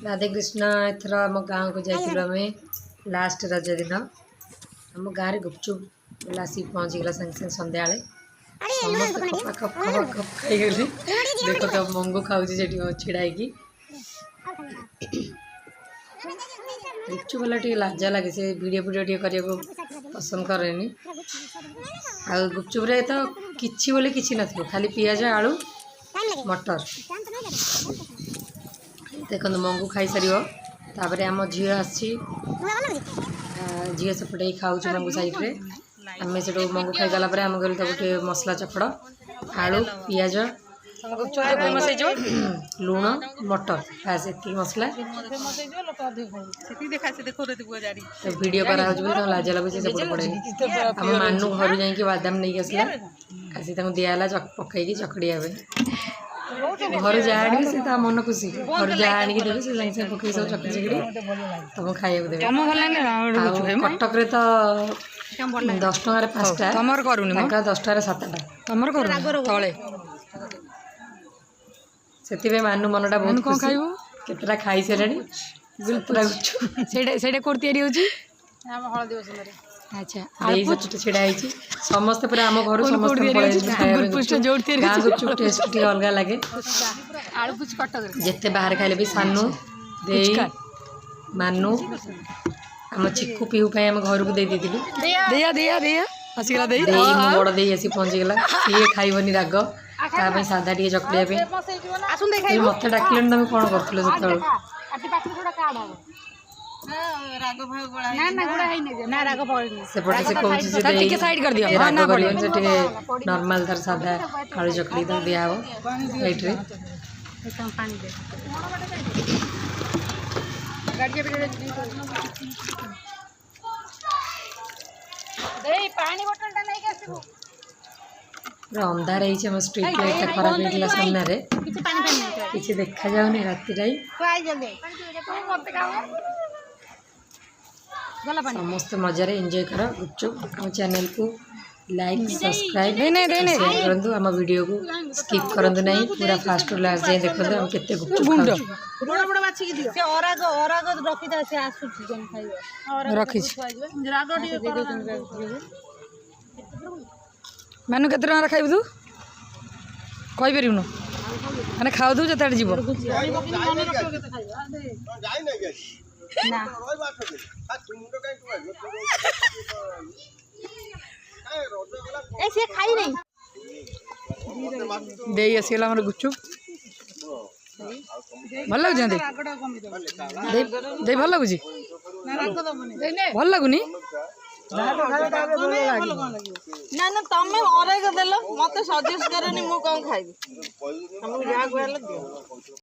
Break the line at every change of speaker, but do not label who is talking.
राधे कृष्ण एथर आम गाँव को जाइए लास्ट रज दिन आम गाँव में गुपचुप आसिक पहुँचीगला संगे संगे सन्ध्या समस्त खप खाईगली देख तो मंगू खाऊँ छिड़ा गुपचुप वाला टे लाजा लगे से वीडियो वीडियो करने को पसंद करेनि आ गुपचुप रे तो किछि बोले किछि नथिबो खाली पियाज आलू मटर देखो मंगू खाई सार तापर आम झी आसी झी सेपटे खाऊ मंगू साइड रे आम से मंगू खाई गला आम गलु तो गोटे मसला चपड़ आलू पियाज लुण मटर बास ये मसला वीडियो करा लाज लगुच सेपटे पड़े आम मानू घर जा बादाम नहीं आसला आसी दिहला पकईकी चकड़िया घर जहाँ से मन खुशी घर जहाँ देवे से संगे पकई सब चकड़ी चकड़ी तुम खाइए देवे कटक रे तो 10 टकर 5टा तुम कर 10 टकर 7टा तुम कर तले से मानू मनटा बहुत खुशी केतटा खाई सारे कोर्ती अच्छा छिड़ा समस्ते पूरा आम घर समस्त गुपचुप टेस्ट अलग लगे जिते बाहर खाइले भी सानू दे मानू आम चिक्कू पीहू आम घर को दे बड़ दे आसी पहुँचीगला सी खाइबनी राग ताप साधा टे चकड़िया मत डाकिले तुम कौन कर नॉर्मल तार साधा आलू चकड़ी तो दिया लाइट रे पूरा अंधार है स्ट्रीट लाइट खराब होता सामने किसी देखा जाऊनी राति समस्त मजा एंजॉय कर गुपचुप आम चैनल को लाइक सब्सक्राइब करूँ आम वीडियो को स्किप करूँ ना पूरा फास्ट लास्ट जाए देखो हम केते गुपचुप मानू केते टଙ୍କା खाइबु तू कहि परिबनु माने खाउ दू जते जीव दे आसगला हमारे गुपचुप भल लगुच दे भल लगुच भल लगुनि ना ना तमें देल मत सजेस्ट करनी मु कौन खाइबी